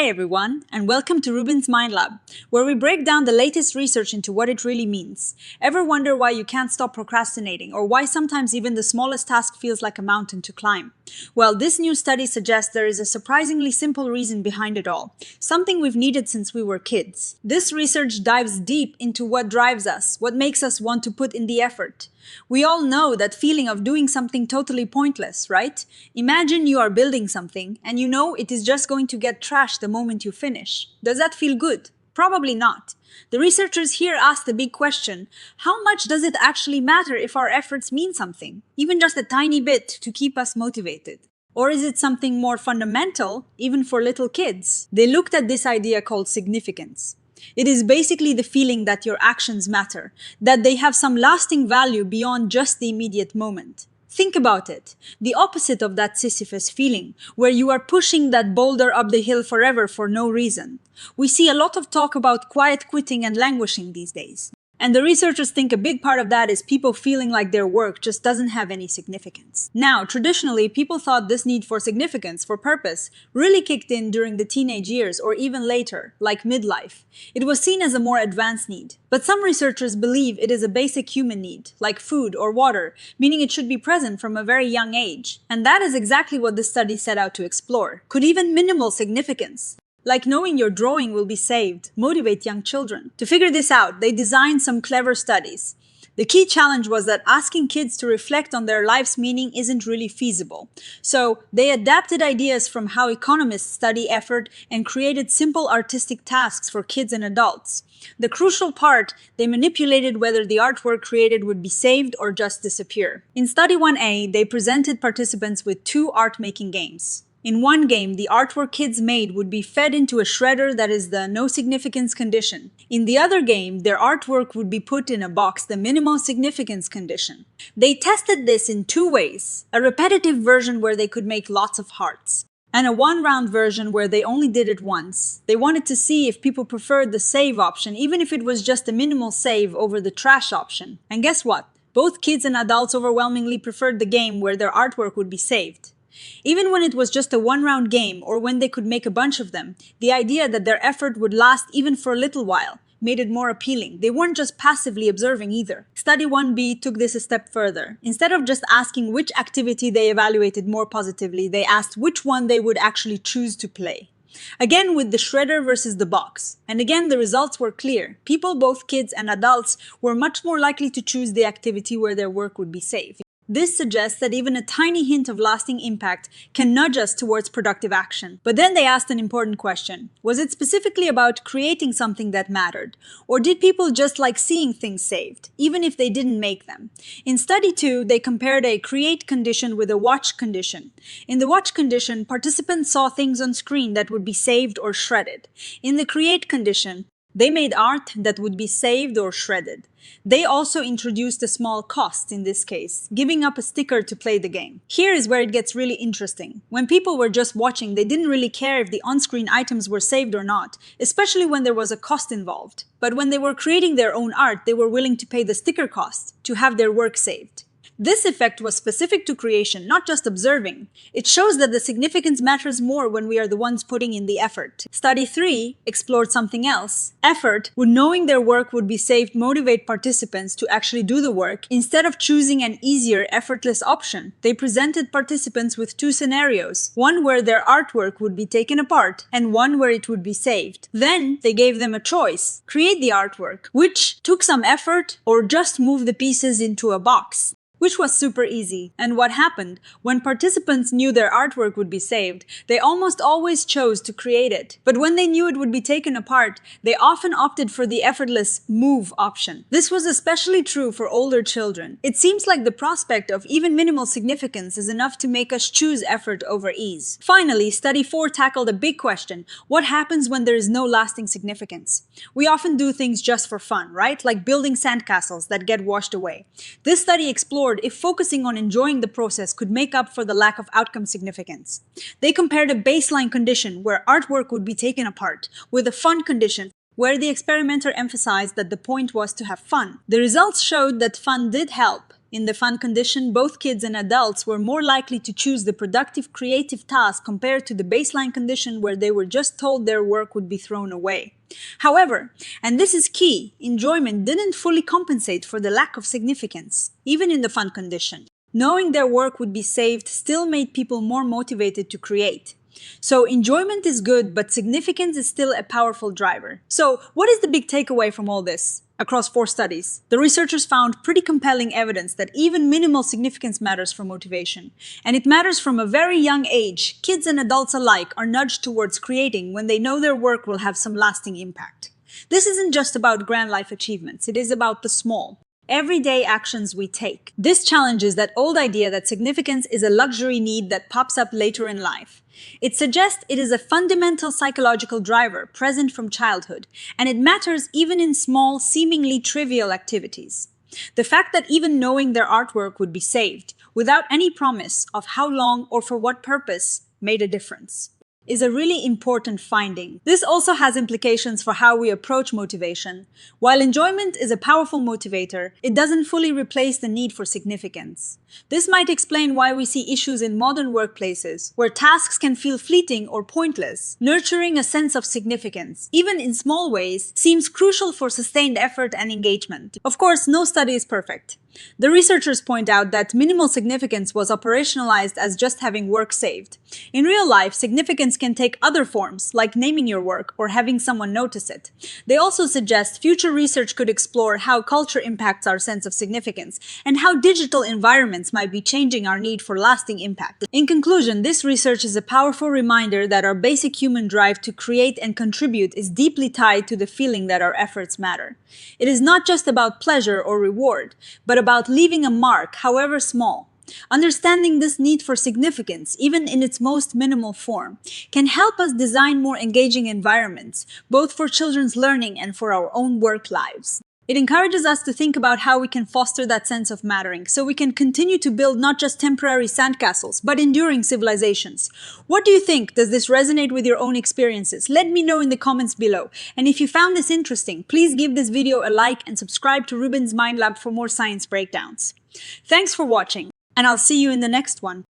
Hi everyone, and welcome to RUBIN'S Mind Lab, where we break down the latest research into what it really means. Ever wonder why you can't stop procrastinating, or why sometimes even the smallest task feels like a mountain to climb? Well, this new study suggests there is a surprisingly simple reason behind it all, something we've needed since we were kids. This research dives deep into what drives us, what makes us want to put in the effort. We all know that feeling of doing something totally pointless, right? Imagine you are building something and you know it is just going to get trashed the moment you finish. Does that feel good? Probably not. The researchers here asked the big question, how much does it actually matter if our efforts mean something, even just a tiny bit to keep us motivated? Or is it something more fundamental, even for little kids? They looked at this idea called significance. It is basically the feeling that your actions matter, that they have some lasting value beyond just the immediate moment. Think about it. The opposite of that Sisyphus feeling, where you are pushing that boulder up the hill forever for no reason. We see a lot of talk about quiet quitting and languishing these days. And the researchers think a big part of that is people feeling like their work just doesn't have any significance. Now, traditionally, people thought this need for significance, for purpose, really kicked in during the teenage years or even later, like midlife. It was seen as a more advanced need. But some researchers believe it is a basic human need, like food or water, meaning it should be present from a very young age. And that is exactly what this study set out to explore. Could even minimal significance, like knowing your drawing will be saved, motivate young children? To figure this out, they designed some clever studies. The key challenge was that asking kids to reflect on their life's meaning isn't really feasible. So they adapted ideas from how economists study effort and created simple artistic tasks for kids and adults. The crucial part, they manipulated whether the artwork created would be saved or just disappear. In Study 1A, they presented participants with two art-making games. In one game, the artwork kids made would be fed into a shredder that is the no significance condition. In the other game, their artwork would be put in a box, the minimal significance condition. They tested this in two ways: a repetitive version where they could make lots of hearts, and a one-round version where they only did it once. They wanted to see if people preferred the save option, even if it was just a minimal save over the trash option. And guess what? Both kids and adults overwhelmingly preferred the game where their artwork would be saved. Even when it was just a one-round game or when they could make a bunch of them, the idea that their effort would last even for a little while made it more appealing. They weren't just passively observing either. Study 1B took this a step further. Instead of just asking which activity they evaluated more positively, they asked which one they would actually choose to play. Again with the shredder versus the box. And again the results were clear. People, both kids and adults, were much more likely to choose the activity where their work would be saved. This suggests that even a tiny hint of lasting impact can nudge us towards productive action. But then they asked an important question. Was it specifically about creating something that mattered? Or did people just like seeing things saved, even if they didn't make them? In Study 2, they compared a create condition with a watch condition. In the watch condition, participants saw things on screen that would be saved or shredded. In the create condition, they made art that would be saved or shredded. They also introduced a small cost in this case, giving up a sticker to play the game. Here is where it gets really interesting. When people were just watching, they didn't really care if the on-screen items were saved or not, especially when there was a cost involved. But when they were creating their own art, they were willing to pay the sticker cost to have their work saved. This effect was specific to creation, not just observing. It shows that the significance matters more when we are the ones putting in the effort. Study 3 explored something else. Effort, would knowing their work would be saved motivate participants to actually do the work instead of choosing an easier, effortless option? They presented participants with two scenarios, one where their artwork would be taken apart and one where it would be saved. Then they gave them a choice: create the artwork, which took some effort, or just move the pieces into a box, which was super easy. And what happened? When participants knew their artwork would be saved, they almost always chose to create it. But when they knew it would be taken apart, they often opted for the effortless move option. This was especially true for older children. It seems like the prospect of even minimal significance is enough to make us choose effort over ease. Finally, Study 4 tackled a big question: what happens when there is no lasting significance? We often do things just for fun, right? Like building sandcastles that get washed away. This study explored if focusing on enjoying the process could make up for the lack of outcome significance. They compared a baseline condition where artwork would be taken apart with a fun condition where the experimenter emphasized that the point was to have fun. The results showed that fun did help, In the fun condition, both kids and adults were more likely to choose the productive, creative task compared to the baseline condition where they were just told their work would be thrown away. However, and this is key, enjoyment didn't fully compensate for the lack of significance, even in the fun condition. Knowing their work would be saved still made people more motivated to create. So enjoyment is good, but significance is still a powerful driver. So what is the big takeaway from all this? Across 4 studies, the researchers found pretty compelling evidence that even minimal significance matters for motivation. And it matters from a very young age. Kids and adults alike are nudged towards creating when they know their work will have some lasting impact. This isn't just about grand life achievements, it is about the small, everyday actions we take. This challenges that old idea that significance is a luxury need that pops up later in life. It suggests it is a fundamental psychological driver present from childhood, and it matters even in small, seemingly trivial activities. The fact that even knowing their artwork would be saved, without any promise of how long or for what purpose, made a difference, is a really important finding. This also has implications for how we approach motivation. While enjoyment is a powerful motivator, it doesn't fully replace the need for significance. This might explain why we see issues in modern workplaces, where tasks can feel fleeting or pointless. Nurturing a sense of significance, even in small ways, seems crucial for sustained effort and engagement. Of course, no study is perfect. The researchers point out that minimal significance was operationalized as just having work saved. In real life, significance can take other forms, like naming your work or having someone notice it. They also suggest future research could explore how culture impacts our sense of significance and how digital environments might be changing our need for lasting impact. In conclusion, this research is a powerful reminder that our basic human drive to create and contribute is deeply tied to the feeling that our efforts matter. It is not just about pleasure or reward, but about leaving a mark, however small. Understanding this need for significance, even in its most minimal form, can help us design more engaging environments, both for children's learning and for our own work lives. It encourages us to think about how we can foster that sense of mattering, so we can continue to build not just temporary sandcastles, but enduring civilizations. What do you think? Does this resonate with your own experiences? Let me know in the comments below. And if you found this interesting, please give this video a like and subscribe to RUBIN'S Mind Lab for more science breakdowns. Thanks for watching, and I'll see you in the next one.